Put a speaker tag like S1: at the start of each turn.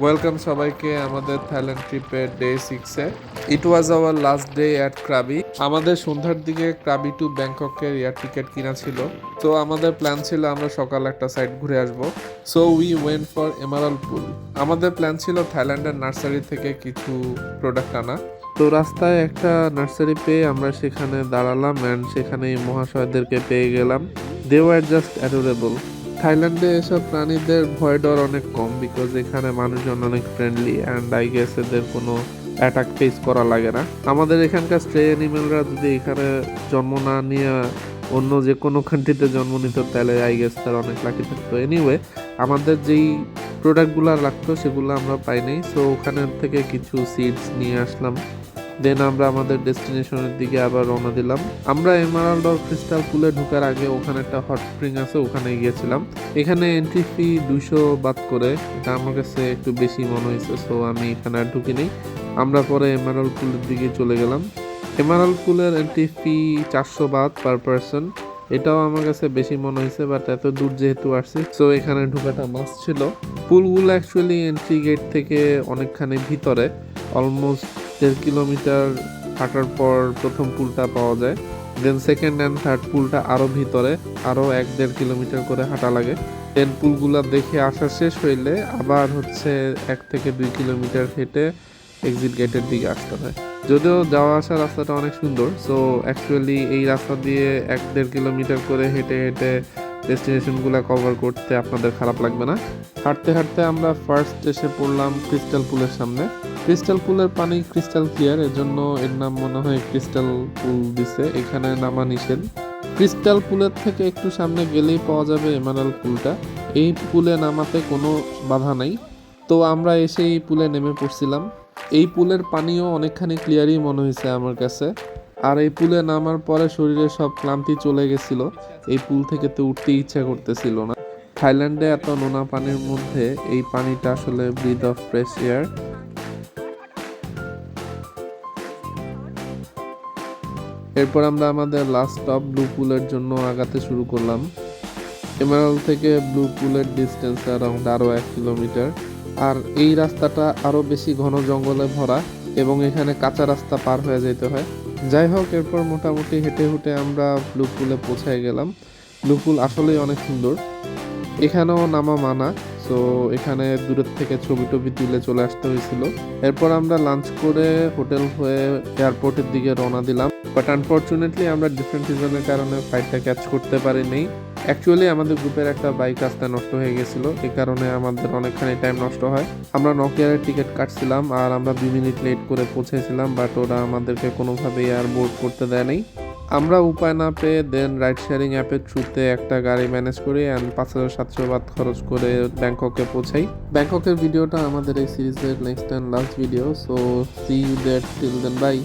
S1: Welcome সবাইকে আমাদের Thailand ট্রিপের ডে 6-এ। It was our last day at Krabi. আমাদের সন্ধ্যার দিকে ক্রাবি টু ব্যাংককের এয়ার টিকিট কিনা ছিল। তো আমাদের প্ল্যান ছিল আমরা সকাল একটা সাইড ঘুরে আসব। So we went for emerald pool. আমাদের প্ল্যান ছিল থাইল্যান্ডের নার্সারি থেকে কিছু প্রোডাক্ট আনা। তো রাস্তায় একটা নার্সারি পেয়ে আমরা সেখানে দাঁড়ালাম অ্যান্ড সেখানে এই মহাশয়দেরকে পেয়ে গেলাম। They were just adorable. থাইল্যান্ডে এসব প্রাণীদের ভয় ডর অনেক কম, বিকজ এখানে মানুষজন অনেক ফ্রেন্ডলি অ্যান্ড আই গেস এদের কোনো অ্যাটাক ফেস করা লাগে না। আমাদের এখানকার স্ট্রে অ্যানিমেলরা যদি এখানে জন্ম না নিয়ে অন্য যে কোনো কান্ট্রিতে জন্ম নিত তাহলে আই গেস তার অনেক লাকি থাকতো। এনিওয়ে, আমাদের যেই প্রোডাক্টগুলো লাগতো সেগুলো আমরা পাইনি, সো ওখানে থেকে কিছু সিডস নিয়ে আসলাম। দেন আমরা আমাদের ডেস্টিনেশনের দিকে আবার রওনা দিলাম। আমরা এমারাল্ড অর ক্রিস্টাল পুলে ঢোকার আগে ওখানে একটা হট স্প্রিং আছে, ওখানে গিয়েছিলাম। এখানে এন্ট্রি ফি 200 বাদ করে, এটা আমার কাছে একটু বেশি মনে হয়েছে, সো আমি এখানে আর ঢুকিনি। আমরা পরে এমারাল্ড পুলের দিকে চলে গেলাম। এমারাল্ড পুলের এন্ট্রি ফি 400 বাদ পার পারসন। এটাও আমার কাছে বেশি মনে হয়েছে, বাট এত দূর যেহেতু আসছি সো এখানে ঢোকাটা মাস্ট ছিল। পুলগুলো অ্যাকচুয়ালি এন্ট্রি গেট থেকে অনেকখানি ভিতরে, অলমোস্ট 1.5 কিলোমিটার হাঁটার পর প্রথম পুলটা পাওয়া যায়। দেন সেকেন্ড অ্যান্ড থার্ড পুলটা আরও ভিতরে, আরও 1-1.5 কিলোমিটার করে হাঁটা লাগে। দেন পুলগুলা দেখে আসা শেষ হইলে আবার হচ্ছে 1 থেকে 2 কিলোমিটার হেঁটে এক্সিট গেটের দিকে আসতে হয়। যদিও যাওয়া আসার রাস্তাটা অনেক সুন্দর, সো অ্যাকচুয়ালি এই রাস্তা দিয়ে 1-1.5 কিলোমিটার করে হেঁটে হেঁটে ডেস্টিনেশনগুলো কভার করতে আপনাদের খারাপ লাগবে না। হাঁটতে হাঁটতে আমরা ফার্স্ট এসে পড়লাম ক্রিস্টাল পুলের সামনে। ক্রিস্টাল পুলের পানি ক্রিস্টাল ক্লিয়ার, এজন্য এর নাম মনে হয় ক্রিস্টাল পুল দিছে। এখানে নামা নিষেধ। ক্রিস্টাল পুলের থেকে একটু সামনে গেলেই পাওয়া যাবে এমারাল্ড পুলটা। এই পুলে নামাতে কোনো বাধা নাই। তো আমরা এসে এই পুলে নেমে পড়ছিলাম। এই পুলের পানিও অনেকখানি ক্লিয়ারই মনে হয়েছে আমার কাছে। আর এই পুলে নামার পরে শরীরে সব ক্লান্তি চলে গেছিল। এই পুল থেকে তো উঠতে ইচ্ছা করতেছিল না। থাইল্যান্ডে এত নোনা পানির মধ্যে এই পানিটা আসলে ব্রিথ অফ ফ্রেশ এয়ার। এরপর আমরা আমাদের লাস্ট স্টপ ব্লু পুলের জন্য আগাতে শুরু করলাম। এমারাল্ড থেকে ব্লু পুলের ডিস্টেন্স অ্যারাউন্ড আরও 1 কিলোমিটার। আর এই রাস্তাটা আরও বেশি ঘন জঙ্গলে ভরা এবং এখানে কাঁচা রাস্তা পার হয়ে যেতে হয়। যাই হোক, এরপর মোটামুটি হেঁটে হেঁটে আমরা ব্লু পুলে পৌঁছে গেলাম। ব্লু পুল আসলেই অনেক সুন্দর। এখানেও নামা মানা, সো এখানে দূরের থেকে ছবি টবি তুলে চলে আসতে হয়েছিল। এরপর আমরা লাঞ্চ করে হোটেল হয়ে এয়ারপোর্টের দিকে রওনা দিলাম। বাট আনফর্চুনেটলি আমরা ডিফারেন্ট রিজনের কারণে ফ্লাইটটা ক্যাচ করতে পারিনি। অ্যাকচুয়ালি আমাদের গ্রুপের একটা বাইক রাস্তায় নষ্ট হয়ে গেছিলো, এই কারণে আমাদের অনেকখানি টাইম নষ্ট হয়। আমরা নকিয়ারের টিকিট কাটছিলাম আর আমরা 2 মিনিট লেট করে পৌঁছেছিলাম, বাট ওরা আমাদেরকে কোনোভাবে এয়ারবোর্ড করতে দেয় নাই। আমরা উপায় না পেয়ে দেন রাইড শেয়ারিং অ্যাপের থ্রুতে একটা গাড়ি ম্যানেজ করি অ্যান্ড 5,700 বাদ খরচ করে ব্যাংককে পৌঁছাই। ব্যাংককের ভিডিওটা আমাদের এই সিরিজের next and last video, so see you there till then, by.